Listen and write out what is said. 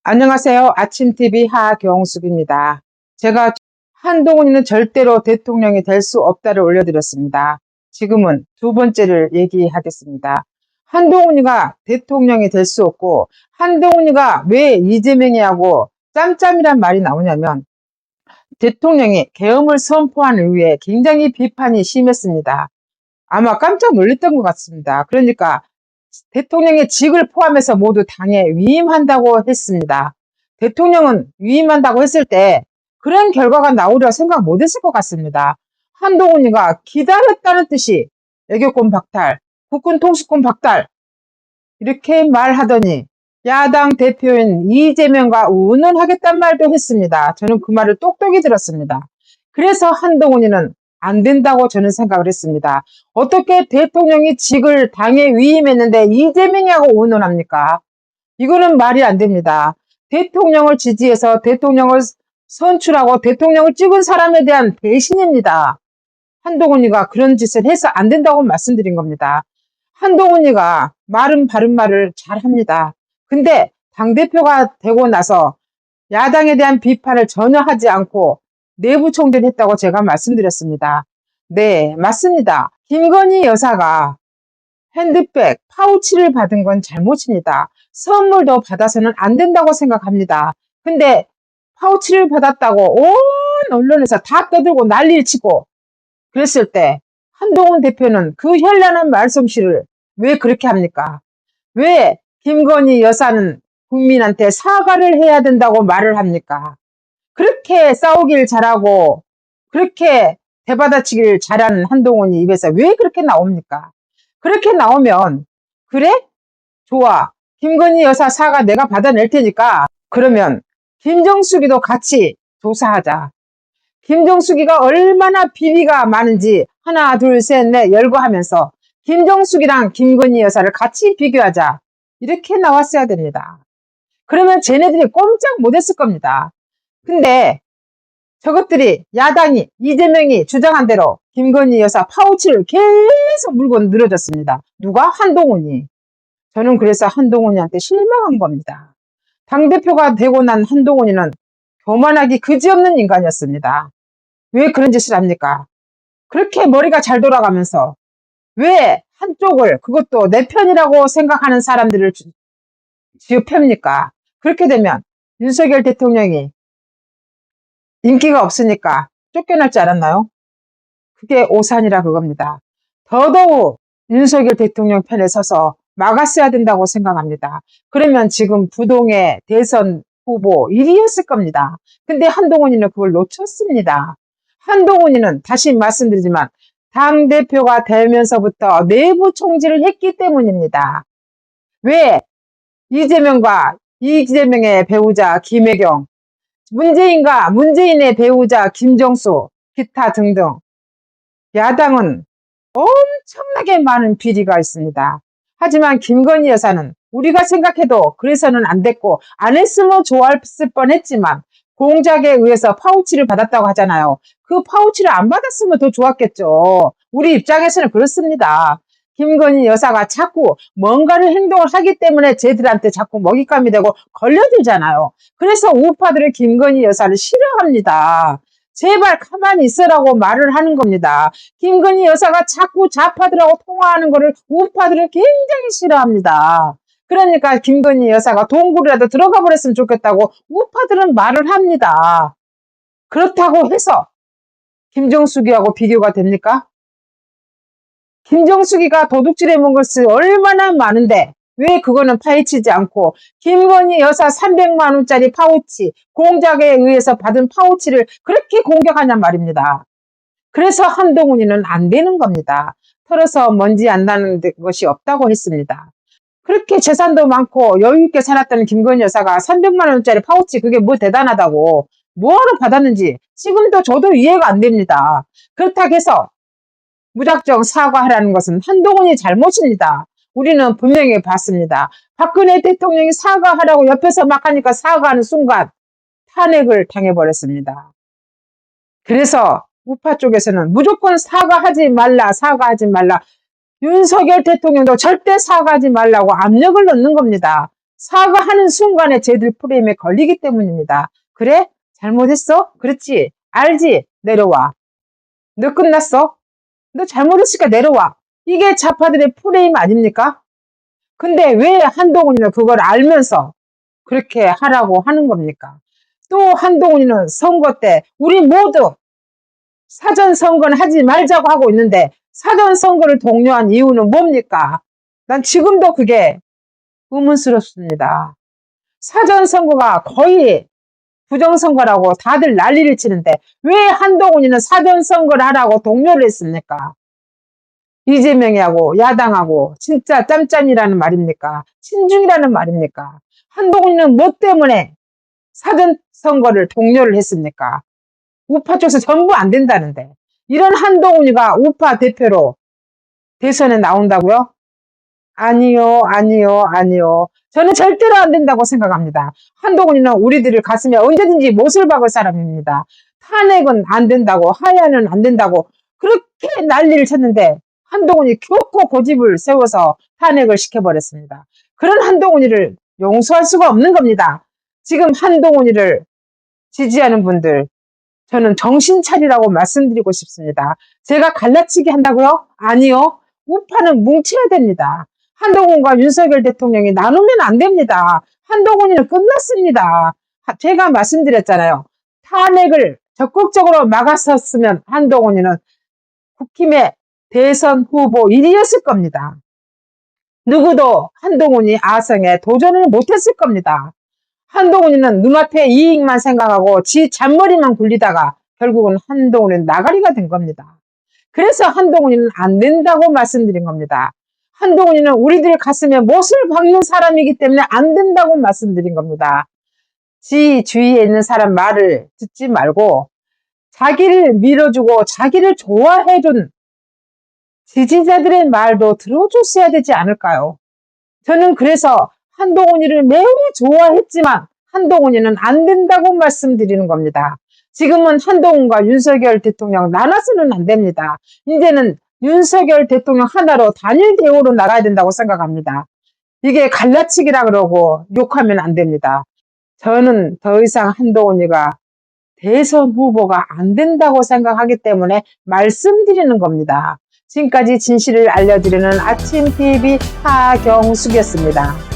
안녕하세요. 아침TV 하경숙입니다. 제가 한동훈이는 절대로 대통령이 될 수 없다를 올려드렸습니다. 지금은 두 번째를 얘기하겠습니다. 한동훈이가 대통령이 될 수 없고 한동훈이가 왜 이재명이하고 짬짬이란 말이 나오냐면 대통령이 계엄을 선포한 이후에 굉장히 비판이 심했습니다. 아마 깜짝 놀랐던 것 같습니다. 그러니까 대통령의 직을 포함해서 모두 당에 위임한다고 했습니다. 대통령은 위임한다고 했을 때 그런 결과가 나오리라 생각 못했을 것 같습니다. 한동훈이가 기다렸다는 뜻이 애교권 박탈, 국군 통수권 박탈 이렇게 말하더니 야당 대표인 이재명과 의논하겠다는 말도 했습니다. 저는 그 말을 똑똑히 들었습니다. 그래서 한동훈이는 안 된다고 저는 생각을 했습니다. 어떻게 대통령이 직을 당에 위임했는데 이재명하고 의논합니까? 이거는 말이 안 됩니다. 대통령을 지지해서 대통령을 선출하고 대통령을 찍은 사람에 대한 배신입니다. 한동훈이가 그런 짓을 해서 안 된다고 말씀드린 겁니다. 한동훈이가 말은 바른 말을 잘 합니다. 근데 당대표가 되고 나서 야당에 대한 비판을 전혀 하지 않고 내부 총질했다고 제가 말씀드렸습니다. 네, 맞습니다. 김건희 여사가 핸드백, 파우치를 받은 건 잘못입니다. 선물도 받아서는 안 된다고 생각합니다. 근데 파우치를 받았다고 온 언론에서 다 떠들고 난리를 치고 그랬을 때 한동훈 대표는 그 현란한 말솜씨를 왜 그렇게 합니까? 왜 김건희 여사는 국민한테 사과를 해야 된다고 말을 합니까? 그렇게 싸우길 잘하고 그렇게 대받아치기를 잘하는 한동훈이 입에서 왜 그렇게 나옵니까? 그렇게 나오면 그래? 좋아. 김건희 여사 사과 내가 받아낼 테니까 그러면 김정숙이도 같이 조사하자. 김정숙이가 얼마나 비리가 많은지 하나 둘 셋 넷 열거하면서 김정숙이랑 김건희 여사를 같이 비교하자. 이렇게 나왔어야 됩니다. 그러면 쟤네들이 꼼짝 못했을 겁니다. 근데 저것들이 야당이 이재명이 주장한 대로 김건희 여사 파우치를 계속 물고 늘어졌습니다. 누가? 한동훈이. 저는 그래서 한동훈이한테 실망한 겁니다. 당대표가 되고 난 한동훈이는 교만하기 그지없는 인간이었습니다. 왜 그런 짓을 합니까? 그렇게 머리가 잘 돌아가면서 왜 한쪽을 그것도 내 편이라고 생각하는 사람들을 지읍합니까? 그렇게 되면 윤석열 대통령이 인기가 없으니까 쫓겨날 줄 알았나요? 그게 오산이라 그겁니다. 더더욱 윤석열 대통령 편에 서서 막았어야 된다고 생각합니다. 그러면 지금 부동의 대선 후보 1위였을 겁니다. 근데 한동훈이는 그걸 놓쳤습니다. 한동훈이는 다시 말씀드리지만 당대표가 되면서부터 내부 총질을 했기 때문입니다. 왜 이재명과 이재명의 배우자 김혜경, 문재인과 문재인의 배우자 김정수, 기타 등등 야당은 엄청나게 많은 비리가 있습니다. 하지만 김건희 여사는 우리가 생각해도 그래서는 안 됐고 안 했으면 좋았을 뻔했지만 공작에 의해서 파우치를 받았다고 하잖아요. 그 파우치를 안 받았으면 더 좋았겠죠. 우리 입장에서는 그렇습니다. 김건희 여사가 자꾸 뭔가를 행동을 하기 때문에 쟤들한테 자꾸 먹잇감이 되고 걸려들잖아요. 그래서 우파들은 김건희 여사를 싫어합니다. 제발 가만히 있으라고 말을 하는 겁니다. 김건희 여사가 자꾸 좌파들하고 통화하는 거를 우파들은 굉장히 싫어합니다. 그러니까 김건희 여사가 동굴이라도 들어가 버렸으면 좋겠다고 우파들은 말을 합니다. 그렇다고 해서 김정숙이하고 비교가 됩니까? 김정숙이가 도둑질해 먹은 것이 얼마나 많은데 왜 그거는 파헤치지 않고 김건희 여사 300만 원짜리 파우치, 공작에 의해서 받은 파우치를 그렇게 공격하냔 말입니다. 그래서 한동훈이는 안 되는 겁니다. 털어서 먼지 안 나는 것이 없다고 했습니다. 그렇게 재산도 많고 여유있게 살았던 김건희 여사가 300만 원짜리 파우치 그게 뭐 대단하다고 뭐하러 받았는지 지금도 저도 이해가 안 됩니다. 그렇다고 해서 무작정 사과하라는 것은 한동훈이 잘못입니다. 우리는 분명히 봤습니다. 박근혜 대통령이 사과하라고 옆에서 막 하니까 사과하는 순간 탄핵을 당해버렸습니다. 그래서 우파 쪽에서는 무조건 사과하지 말라, 사과하지 말라. 윤석열 대통령도 절대 사과하지 말라고 압력을 넣는 겁니다. 사과하는 순간에 쟤들 프레임에 걸리기 때문입니다. 그래? 잘못했어? 그렇지? 알지? 내려와. 너 끝났어? 너 잘못했으니까 내려와. 이게 좌파들의 프레임 아닙니까? 근데 왜 한동훈이는 그걸 알면서 그렇게 하라고 하는 겁니까? 또 한동훈이는 선거 때 우리 모두 사전선거는 하지 말자고 하고 있는데 사전선거를 독려한 이유는 뭡니까? 난 지금도 그게 의문스럽습니다. 사전선거가 거의 부정선거라고 다들 난리를 치는데 왜 한동훈이는 사전선거를 하라고 독려를 했습니까? 이재명이하고 야당하고 진짜 짬짬이라는 말입니까? 친중이라는 말입니까? 한동훈이는 뭐 때문에 사전선거를 독려를 했습니까? 우파 쪽에서 전부 안 된다는데 이런 한동훈이가 우파 대표로 대선에 나온다고요? 아니요, 아니요, 아니요. 저는 절대로 안 된다고 생각합니다. 한동훈이는 우리들을 가슴에 언제든지 못을 박을 사람입니다. 탄핵은 안 된다고, 하야는 안 된다고 그렇게 난리를 쳤는데 한동훈이 교코 고집을 세워서 탄핵을 시켜버렸습니다. 그런 한동훈이를 용서할 수가 없는 겁니다. 지금 한동훈이를 지지하는 분들, 저는 정신 차리라고 말씀드리고 싶습니다. 제가 갈라치기 한다고요? 아니요. 우파는 뭉쳐야 됩니다. 한동훈과 윤석열 대통령이 나누면 안 됩니다. 한동훈이는 끝났습니다. 제가 말씀드렸잖아요. 탄핵을 적극적으로 막았었으면 한동훈이는 국힘의 대선 후보 1위였을 겁니다. 누구도 한동훈이 아성에 도전을 못했을 겁니다. 한동훈이는 눈앞의 이익만 생각하고 지 잔머리만 굴리다가 결국은 한동훈은 나가리가 된 겁니다. 그래서 한동훈이는 안 된다고 말씀드린 겁니다. 한동훈이는 우리들 가슴에 못을 박는 사람이기 때문에 안 된다고 말씀드린 겁니다. 지 주위에 있는 사람 말을 듣지 말고 자기를 밀어주고 자기를 좋아해준 지지자들의 말도 들어줬어야 되지 않을까요? 저는 그래서 한동훈이를 매우 좋아했지만 한동훈이는 안 된다고 말씀드리는 겁니다. 지금은 한동훈과 윤석열 대통령 나눠서는 안 됩니다. 이제는 윤석열 대통령 하나로 단일 대우로 나가야 된다고 생각합니다. 이게 갈라치기라 그러고 욕하면 안 됩니다. 저는 더 이상 한동훈이가 대선 후보가 안 된다고 생각하기 때문에 말씀드리는 겁니다. 지금까지 진실을 알려드리는 아침TV 하경숙이었습니다.